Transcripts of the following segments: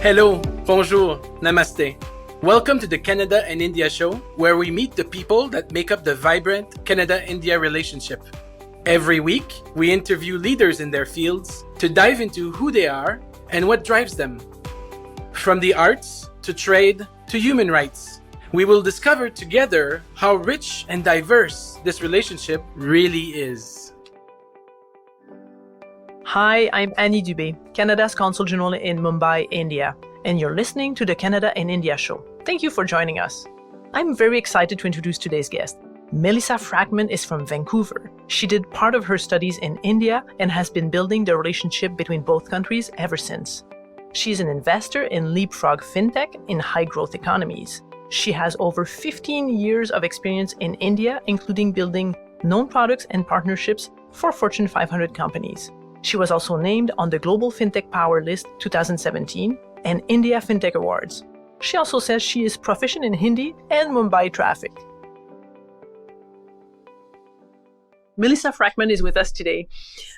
Hello, bonjour, namaste. Welcome to the Canada and India show, where we meet the people that make up the vibrant Canada-India relationship. Every week, we interview leaders in their fields to dive into who they are and what drives them. From the arts, to trade, to human rights, we will discover together how rich and diverse this relationship really is. Hi, I'm Annie Dubé, Canada's Consul General in Mumbai, India, and you're listening to the Canada and India show. Thank you for joining us. I'm very excited to introduce today's guest. MelissaFrakman is from Vancouver. She did part of her studies in India and has been building the relationship between both countries ever since. She's an investor in Leapfrog Fintech in high-growth economies. She has over 15 years of experience in India, including building known products and partnerships for Fortune 500 companies. She was also named on the Global Fintech Power List 2017 and India Fintech Awards. She also says she is proficient in Hindi and Mumbai traffic. MelissaFrakman is with us today.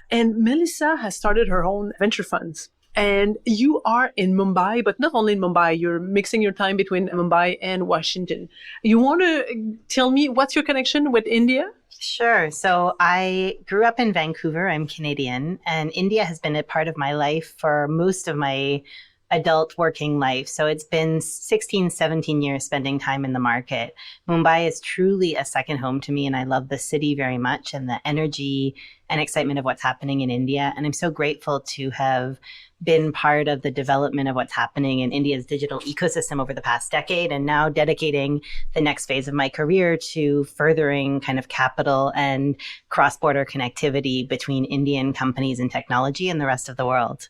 And Melissa has started her own venture funds. And you are in Mumbai, but not only in Mumbai, you're mixing your time between Mumbai and Washington. You want to tell me what's your connection with India? Sure. So I grew up in Vancouver. I'm Canadian, and India has been a part of my life for most of my adult working life. So it's been 16, 17 years spending time in the market. Mumbai is truly a second home to me, and I love the city very much and the energy and excitement of what's happening in India. And I'm so grateful to have been part of the development of what's happening in India's digital ecosystem over the past decade, and now dedicating the next phase of my career to furthering kind of capital and cross-border connectivity between Indian companies and technology and the rest of the world.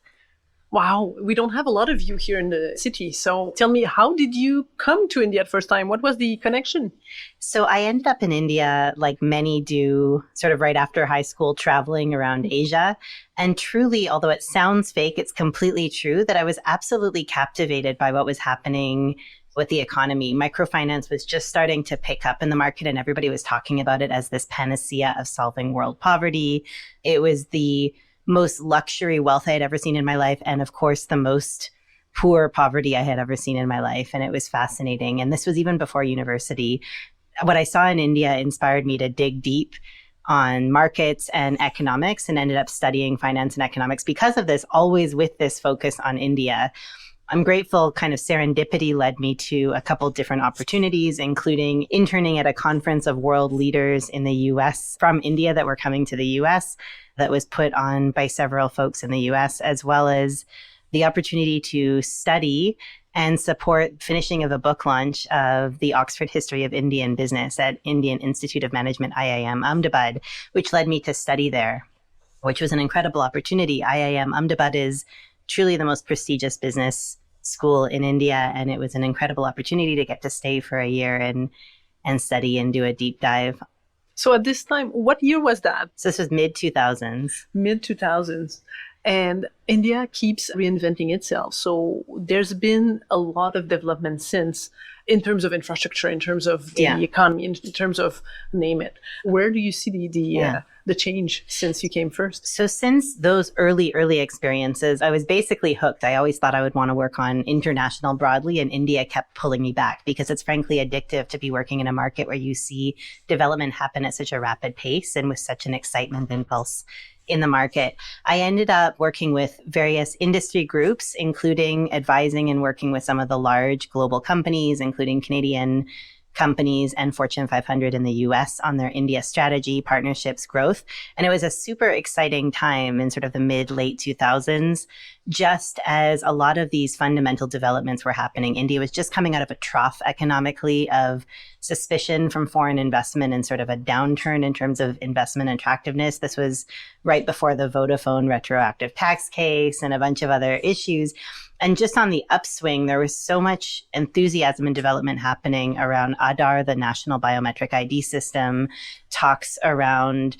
Wow, we don't have a lot of you here in the city. So tell me, how did you come to India at first time? What was the connection? So I ended up in India, like many do, sort of right after high school, traveling around Asia. And truly, although it sounds fake, it's completely true that I was absolutely captivated by what was happening with the economy. Microfinance was just starting to pick up in the market, and everybody was talking about it as this panacea of solving world poverty. It was the most luxury wealth I had ever seen in my life. And of course, the most poor poverty I had ever seen in my life. And it was fascinating. And this was even before university. What I saw in India inspired me to dig deep on markets and economics, and ended up studying finance and economics because of this, always with this focus on India. I'm grateful kind of serendipity led me to a couple different opportunities, including interning at a conference of world leaders in the US from India that were coming to the US, that was put on by several folks in the US, as well as the opportunity to study and support finishing of a book launch of the Oxford History of Indian Business at Indian Institute of Management, IIM Ahmedabad, which led me to study there, which was an incredible opportunity. IIM Ahmedabad is truly the most prestigious business school in India, and it was an incredible opportunity to get to stay for a year and study and do a deep dive. So at this time, what year was that? So this was mid-2000s. Mid-2000s. And India keeps reinventing itself. So there's been a lot of development since, in terms of infrastructure, in terms of the economy, in terms of name it. Where do you see the change since you came first? So since those early experiences, I was basically hooked. I always thought I would want to work on international broadly, and India kept pulling me back because it's frankly addictive to be working in a market where you see development happen at such a rapid pace and with such an excitement and pulse in the market. I ended up working with various industry groups, including advising and working with some of the large global companies, including Canadian companies and Fortune 500 in the US on their India strategy, partnerships, growth. And it was a super exciting time in sort of the mid-late 2000s, just as a lot of these fundamental developments were happening. India was just coming out of a trough economically of suspicion from foreign investment and sort of a downturn in terms of investment attractiveness. This was right before the Vodafone retroactive tax case and a bunch of other issues. And just on the upswing, there was so much enthusiasm and development happening around Aadhaar, the national biometric ID system, talks around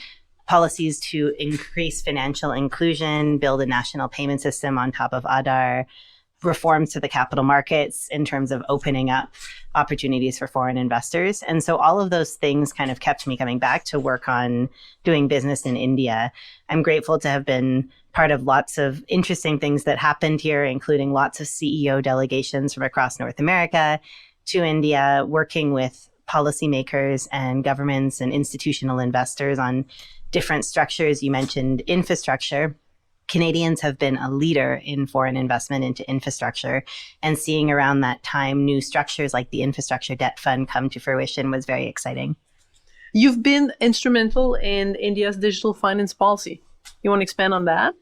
policies to increase financial inclusion, build a national payment system on top of Aadhaar, reforms to the capital markets in terms of opening up opportunities for foreign investors. And so all of those things kind of kept me coming back to work on doing business in India. I'm grateful to have been part of lots of interesting things that happened here, including lots of CEO delegations from across North America to India, working with policymakers and governments and institutional investors on different structures. You mentioned infrastructure. Canadians have been a leader in foreign investment into infrastructure, and seeing around that time new structures like the Infrastructure Debt Fund come to fruition was very exciting. You've been instrumental in India's digital finance policy. You want to expand on that?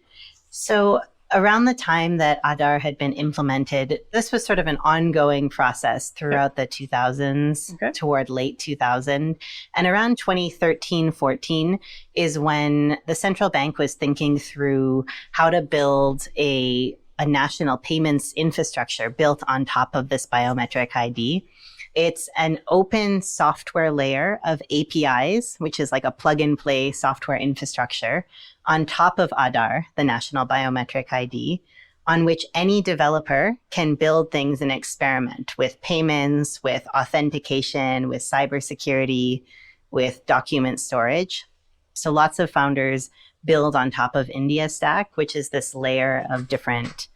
So around the time that Aadhaar had been implemented, this was sort of an ongoing process throughout the 2000s toward late 2000. And around 2013-14 is when the central bank was thinking through how to build a national payments infrastructure built on top of this biometric ID. It's an open software layer of APIs, which is like a plug-and-play software infrastructure on top of Aadhaar, the National Biometric ID, on which any developer can build things and experiment with payments, with authentication, with cybersecurity, with document storage. So lots of founders build on top of India Stack, which is this layer of different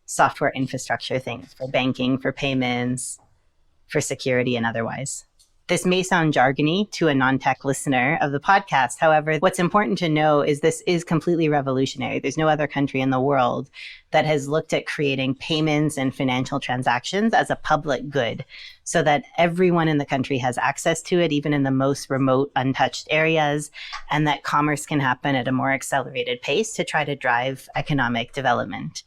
software infrastructure things for banking, for payments, for security, and otherwise. This may sound jargony to a non-tech listener of the podcast. However, what's important to know is this is completely revolutionary. There's no other country in the world that has looked at creating payments and financial transactions as a public good so that everyone in the country has access to it, even in the most remote, untouched areas, and that commerce can happen at a more accelerated pace to try to drive economic development.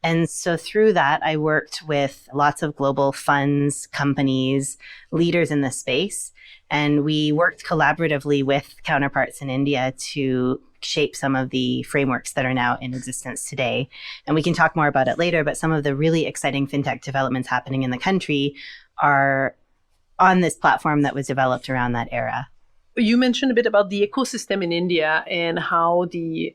And so through that, I worked with lots of global funds, companies, leaders in the space, and we worked collaboratively with counterparts in India to shape some of the frameworks that are now in existence today. And we can talk more about it later, but some of the really exciting fintech developments happening in the country are on this platform that was developed around that era. You mentioned a bit about the ecosystem in India and how the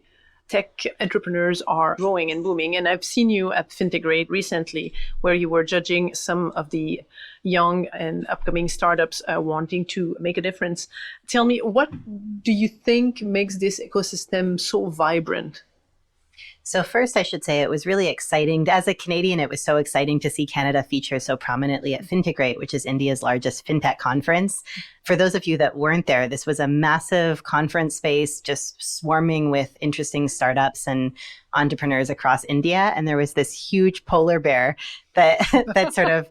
tech entrepreneurs are growing and booming. And I've seen you at Fintech recently, where you were judging some of the young and upcoming startups wanting to make a difference. Tell me, what do you think makes this ecosystem so vibrant? So first, I should say it was really exciting. As a Canadian, it was so exciting to see Canada feature so prominently at Fintech, which is India's largest fintech conference. For those of you that weren't there, this was a massive conference space just swarming with interesting startups and entrepreneurs across India. And there was this huge polar bear that sort of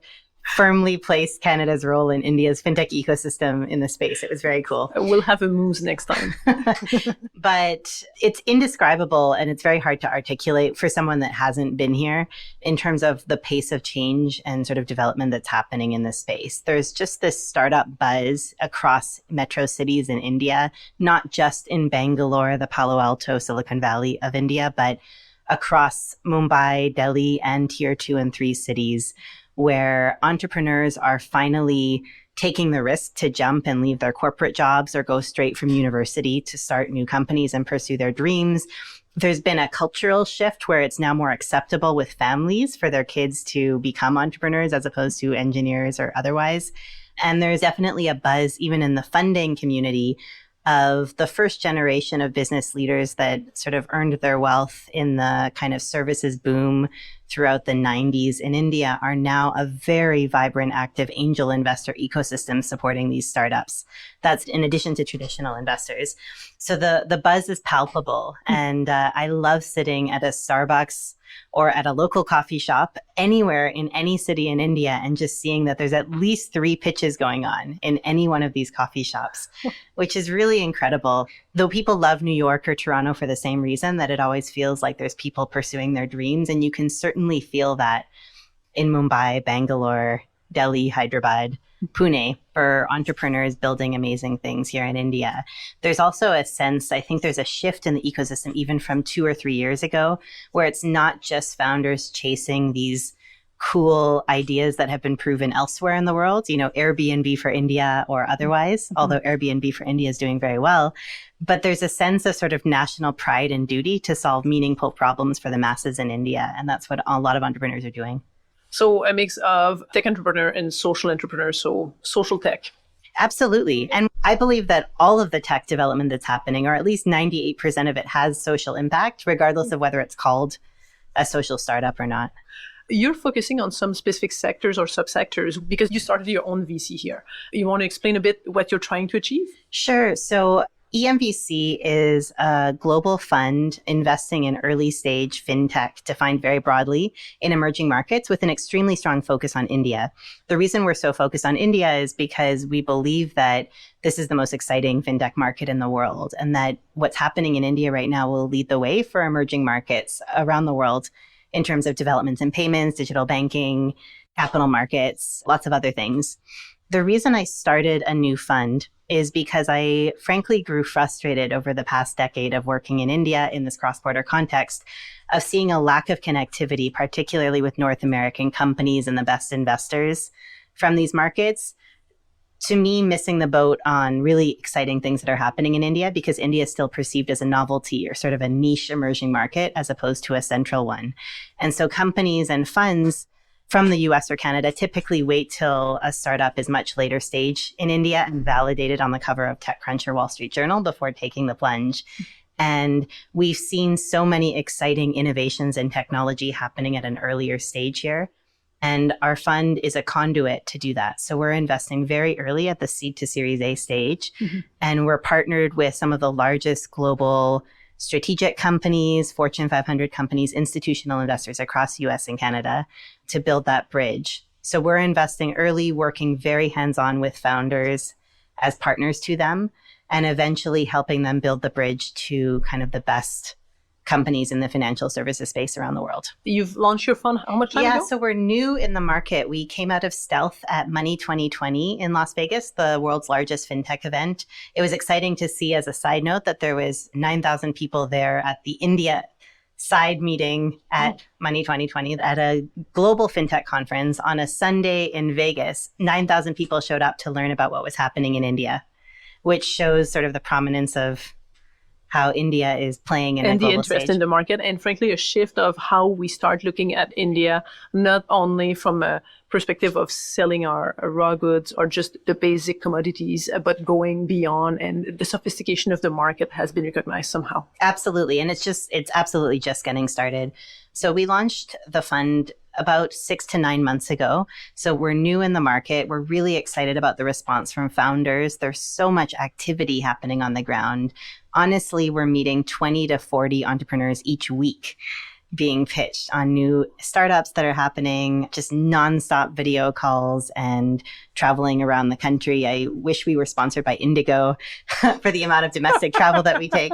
firmly placed Canada's role in India's fintech ecosystem in the space. It was very cool. We'll have a moose next time. But it's indescribable and it's very hard to articulate for someone that hasn't been here in terms of the pace of change and sort of development that's happening in this space. There's just this startup buzz across metro cities in India, not just in Bangalore, the Palo Alto, Silicon Valley of India, but across Mumbai, Delhi, and tier 2 and 3 cities, where entrepreneurs are finally taking the risk to jump and leave their corporate jobs or go straight from university to start new companies and pursue their dreams. There's been a cultural shift where it's now more acceptable with families for their kids to become entrepreneurs as opposed to engineers or otherwise. And there's definitely a buzz even in the funding community of the first generation of business leaders that sort of earned their wealth in the kind of services boom throughout the 90s in India are now a very vibrant, active angel investor ecosystem supporting these startups. That's in addition to traditional investors. So the buzz is palpable. And I love sitting at a Starbucks or at a local coffee shop anywhere in any city in India and just seeing that there's at least 3 pitches going on in any one of these coffee shops, which is really incredible. Though people love New York or Toronto for the same reason, that it always feels like there's people pursuing their dreams. And you can certainly feel that in Mumbai, Bangalore, Delhi, Hyderabad, Pune, for entrepreneurs building amazing things here in India. There's also a sense, I think there's a shift in the ecosystem even from 2 or 3 years ago, where it's not just founders chasing these cool ideas that have been proven elsewhere in the world, you know, Airbnb for India or otherwise, although Airbnb for India is doing very well. But there's a sense of sort of national pride and duty to solve meaningful problems for the masses in India. And that's what a lot of entrepreneurs are doing. So a mix of tech entrepreneur and social entrepreneur, so social tech. Absolutely. And I believe that all of the tech development that's happening, or at least 98% of it, has social impact, regardless of whether it's called a social startup or not. You're focusing on some specific sectors or subsectors because you started your own VC here. You want to explain a bit what you're trying to achieve? Sure. So EMVC is a global fund investing in early stage fintech, defined very broadly, in emerging markets with an extremely strong focus on India. The reason we're so focused on India is because we believe that this is the most exciting fintech market in the world, and that what's happening in India right now will lead the way for emerging markets around the world in terms of developments in payments, digital banking, capital markets, lots of other things. The reason I started a new fund is because I frankly grew frustrated over the past decade of working in India in this cross-border context of seeing a lack of connectivity, particularly with North American companies and the best investors from these markets. To me, missing the boat on really exciting things that are happening in India, because India is still perceived as a novelty or sort of a niche emerging market as opposed to a central one. And so companies and funds from the US or Canada typically wait till a startup is much later stage in India and validated on the cover of TechCrunch or Wall Street Journal before taking the plunge. And we've seen so many exciting innovations in technology happening at an earlier stage here. And our fund is a conduit to do that. So we're investing very early at the seed to Series A stage. And we're partnered with some of the largest global strategic companies, Fortune 500 companies, institutional investors across US and Canada to build that bridge. So we're investing early, working very hands-on with founders as partners to them, and eventually helping them build the bridge to kind of the best companies in the financial services space around the world. You've launched your fund how much time ago? Yeah, so we're new in the market. We came out of stealth at Money 2020 in Las Vegas, the world's largest fintech event. It was exciting to see, as a side note, that there was 9,000 people there at the India side meeting at Money 2020 at a global fintech conference on a Sunday in Vegas. 9,000 people showed up to learn about what was happening in India, which shows sort of the prominence of how India is playing in a global the interest stage. in the market, and frankly, a shift of how we start looking at India, not only from a perspective of selling our raw goods or just the basic commodities, but going beyond, and the sophistication of the market has been recognized somehow. Absolutely. And it's absolutely just getting started. So we launched the fund about 6 to 9 months ago. So we're new in the market. We're really excited about the response from founders. There's so much activity happening on the ground. Honestly, we're meeting 20 to 40 entrepreneurs each week being pitched on new startups that are happening, just nonstop video calls and traveling around the country. I wish we were sponsored by Indigo for the amount of domestic travel that we take.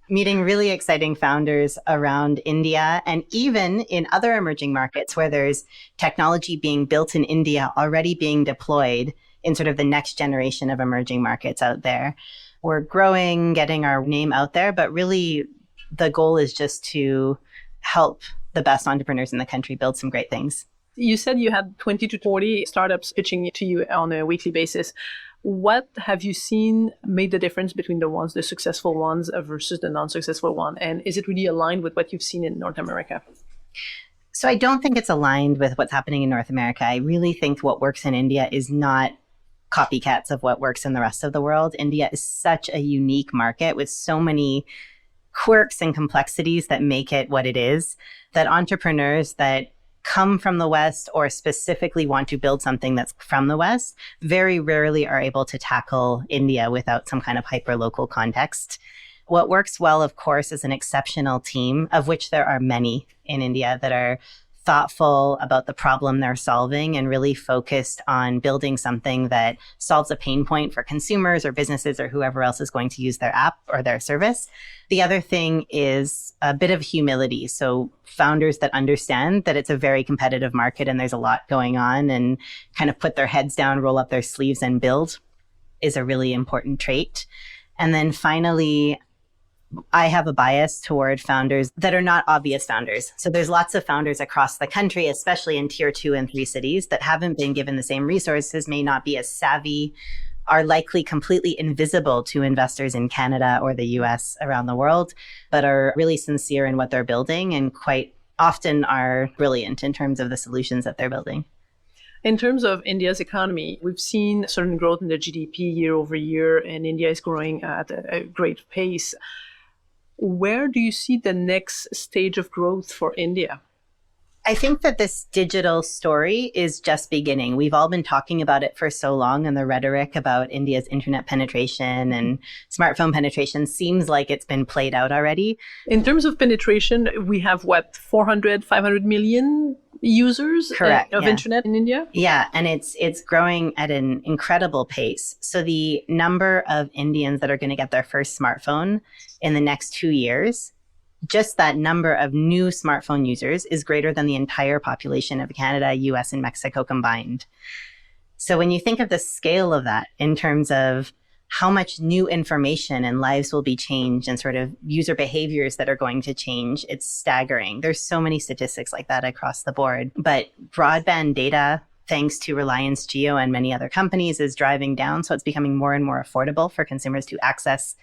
Meeting really exciting founders around India and even in other emerging markets where there's technology being built in India already being deployed in sort of the next generation of emerging markets out there. We're growing, getting our name out there, but really the goal is just to help the best entrepreneurs in the country build some great things. You said you had 20 to 40 startups pitching to you on a weekly basis. What have you seen made the difference between the successful ones versus the non-successful one? And is it really aligned with what you've seen in North America? So I don't think it's aligned with what's happening in North America. I really think what works in India is not copycats of what works in the rest of the world. India is such a unique market with so many quirks and complexities that make it what it is, that entrepreneurs that come from the West or specifically want to build something that's from the West very rarely are able to tackle India without some kind of hyper-local context. What works well, of course, is an exceptional team, of which there are many in India, that are thoughtful about the problem they're solving and really focused on building something that solves a pain point for consumers or businesses or whoever else is going to use their app or their service. The other thing is a bit of humility. So founders that understand that it's a very competitive market and there's a lot going on and kind of put their heads down, roll up their sleeves and build is a really important trait. And then finally, I have a bias toward founders that are not obvious founders. So there's lots of founders across the country, especially in tier 2 and 3 cities, that haven't been given the same resources, may not be as savvy, are likely completely invisible to investors in Canada or the US around the world, but are really sincere in what they're building and quite often are brilliant in terms of the solutions that they're building. In terms of India's economy, we've seen certain growth in the GDP year over year, and India is growing at a great pace. Where do you see the next stage of growth for India? I think that this digital story is just beginning. We've all been talking about it for so long, and the rhetoric about India's internet penetration and smartphone penetration seems like it's been played out already. In terms of penetration, we have 400, 500 million users of internet in India? Yeah, and it's growing at an incredible pace. So the number of Indians that are going to get their first smartphone in the next 2 years, just that number of new smartphone users is greater than the entire population of Canada, US, and Mexico combined. So when you think of the scale of that in terms of how much new information and lives will be changed and sort of user behaviors that are going to change, it's staggering. There's so many statistics like that across the board. But broadband data, thanks to Reliance Jio and many other companies, is driving down. So it's becoming more and more affordable for consumers to access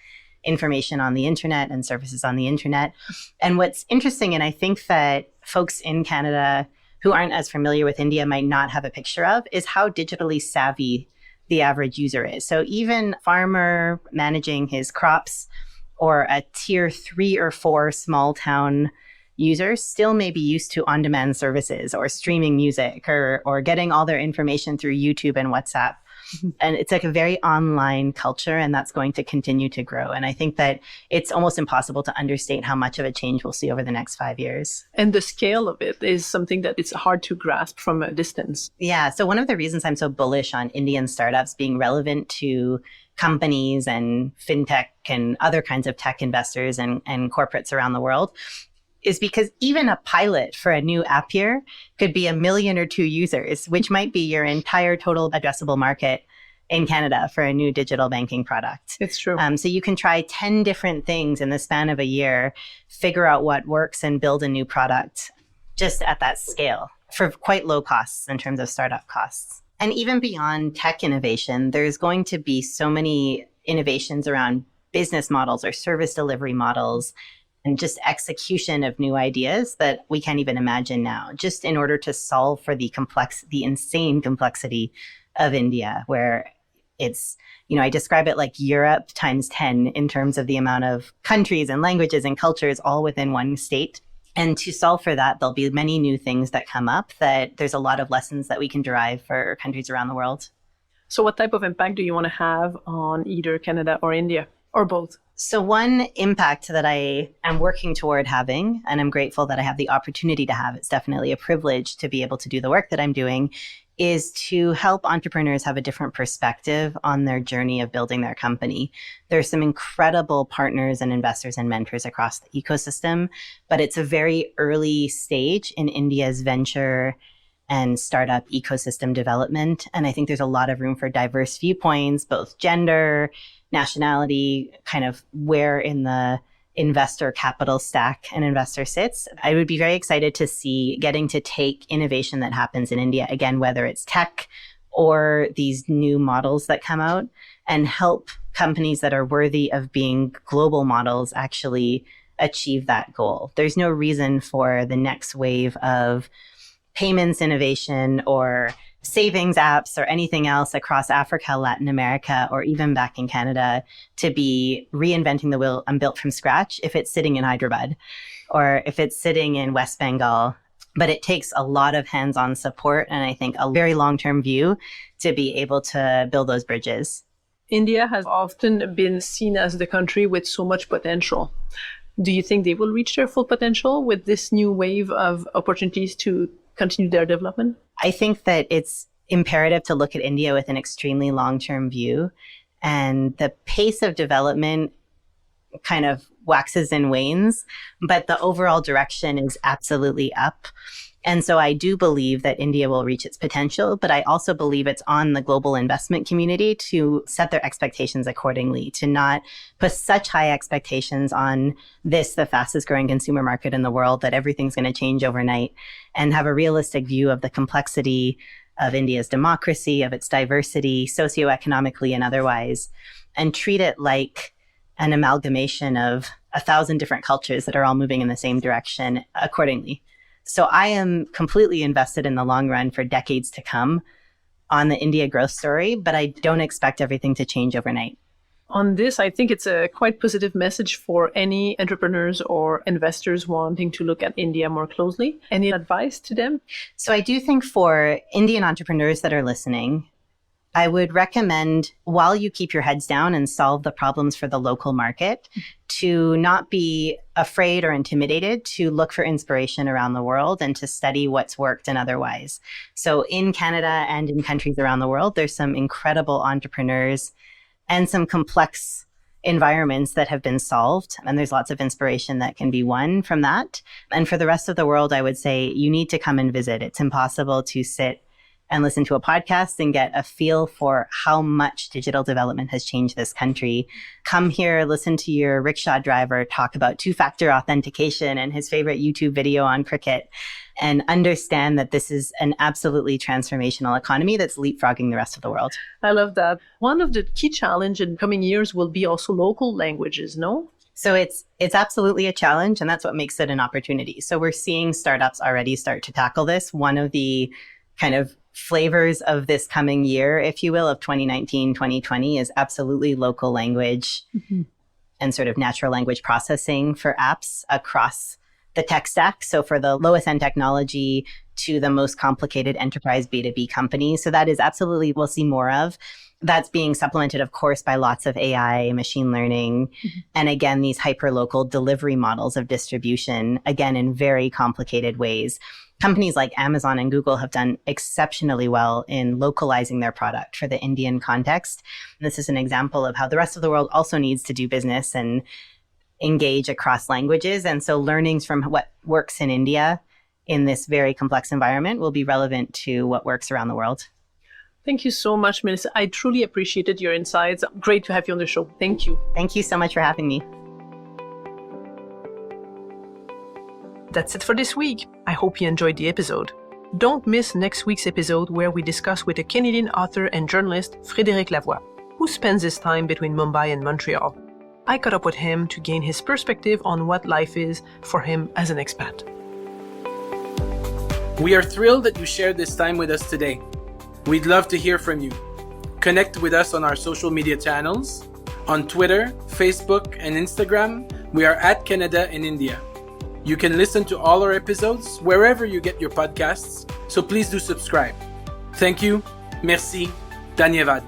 information on the internet and services on the internet. And what's interesting, and I think that folks in Canada who aren't as familiar with India might not have a picture of, is how digitally savvy the average user is. So even a farmer managing his crops or a tier 3 or 4 small town user still may be used to on-demand services or streaming music or getting all their information through YouTube and WhatsApp. And it's like a very online culture, and that's going to continue to grow. And I think that it's almost impossible to understate how much of a change we'll see over the next 5 years. And the scale of it is something that it's hard to grasp from a distance. Yeah. So one of the reasons I'm so bullish on Indian startups being relevant to companies and fintech and other kinds of tech investors and corporates around the world is because even a pilot for a new app here could be 1 million or 2 users, which might be your entire total addressable market in Canada for a new digital banking product. It's true. So you can try 10 different things in the span of a year, figure out what works and build a new product just at that scale for quite low costs in terms of startup costs. And even beyond tech innovation, there's going to be so many innovations around business models or service delivery models and just execution of new ideas that we can't even imagine now, just in order to solve for the insane complexity of India, where it's, I describe it like Europe times 10 in terms of the amount of countries and languages and cultures all within one state. And to solve for that, there'll be many new things that come up that there's a lot of lessons that we can derive for countries around the world. So what type of impact do you want to have on either Canada or India, or both? So one impact that I am working toward having, and I'm grateful that I have the opportunity to have, it's definitely a privilege to be able to do the work that I'm doing, is to help entrepreneurs have a different perspective on their journey of building their company. There's some incredible partners and investors and mentors across the ecosystem, but it's a very early stage in India's venture and startup ecosystem development. And I think there's a lot of room for diverse viewpoints, both gender, nationality, kind of where in the investor capital stack an investor sits. I would be very excited to see getting to take innovation that happens in India, again, whether it's tech or these new models that come out, and help companies that are worthy of being global models actually achieve that goal. There's no reason for the next wave of payments innovation or savings apps or anything else across Africa, Latin America, or even back in Canada to be reinventing the wheel and built from scratch if it's sitting in Hyderabad or if it's sitting in West Bengal. But it takes a lot of hands-on support and I think a very long-term view to be able to build those bridges. India has often been seen as the country with so much potential. Do you think they will reach their full potential with this new wave of opportunities to continue their development? I think that it's imperative to look at India with an extremely long-term view. And the pace of development kind of waxes and wanes, but the overall direction is absolutely up. And so I do believe that India will reach its potential, but I also believe it's on the global investment community to set their expectations accordingly, to not put such high expectations on this, the fastest growing consumer market in the world, that everything's going to change overnight, and have a realistic view of the complexity of India's democracy, of its diversity, socioeconomically and otherwise, and treat it like an amalgamation of 1,000 different cultures that are all moving in the same direction accordingly. So I am completely invested in the long run for decades to come on the India growth story, but I don't expect everything to change overnight. On this, I think it's a quite positive message for any entrepreneurs or investors wanting to look at India more closely. Any advice to them? So I do think for Indian entrepreneurs that are listening, I would recommend, while you keep your heads down and solve the problems for the local market, to not be afraid or intimidated, to look for inspiration around the world and to study what's worked and otherwise. So in Canada and in countries around the world, there's some incredible entrepreneurs and some complex environments that have been solved. And there's lots of inspiration that can be won from that. And for the rest of the world, I would say you need to come and visit. It's impossible to sit and listen to a podcast and get a feel for how much digital development has changed this country. Come here, listen to your rickshaw driver talk about two-factor authentication and his favorite YouTube video on cricket, and understand that this is an absolutely transformational economy that's leapfrogging the rest of the world. I love that. One of the key challenges in coming years will be also local languages, no? So it's absolutely a challenge, and that's what makes it an opportunity. So we're seeing startups already start to tackle this. One of the kind of flavors of this coming year, if you will, of 2019, 2020 is absolutely local language and sort of natural language processing for apps across the tech stack. So for the lowest end technology to the most complicated enterprise B2B companies. So that is absolutely, we'll see more of. That's being supplemented, of course, by lots of AI, machine learning, and again, these hyper-local delivery models of distribution, again, in very complicated ways. Companies like Amazon and Google have done exceptionally well in localizing their product for the Indian context. And this is an example of how the rest of the world also needs to do business and engage across languages. And so learnings from what works in India in this very complex environment will be relevant to what works around the world. Thank you so much, Melissa. I truly appreciated your insights. Great to have you on the show. Thank you. Thank you so much for having me. That's it for this week. I hope you enjoyed the episode. Don't miss next week's episode where we discuss with a Canadian author and journalist, Frédéric Lavoie, who spends his time between Mumbai and Montreal. I caught up with him to gain his perspective on what life is for him as an expat. We are thrilled that you shared this time with us today. We'd love to hear from you. Connect with us on our social media channels. On Twitter, Facebook, and Instagram, we are at Canada in India. You can listen to all our episodes wherever you get your podcasts, so please do subscribe. Thank you. Merci. Dhanyavad.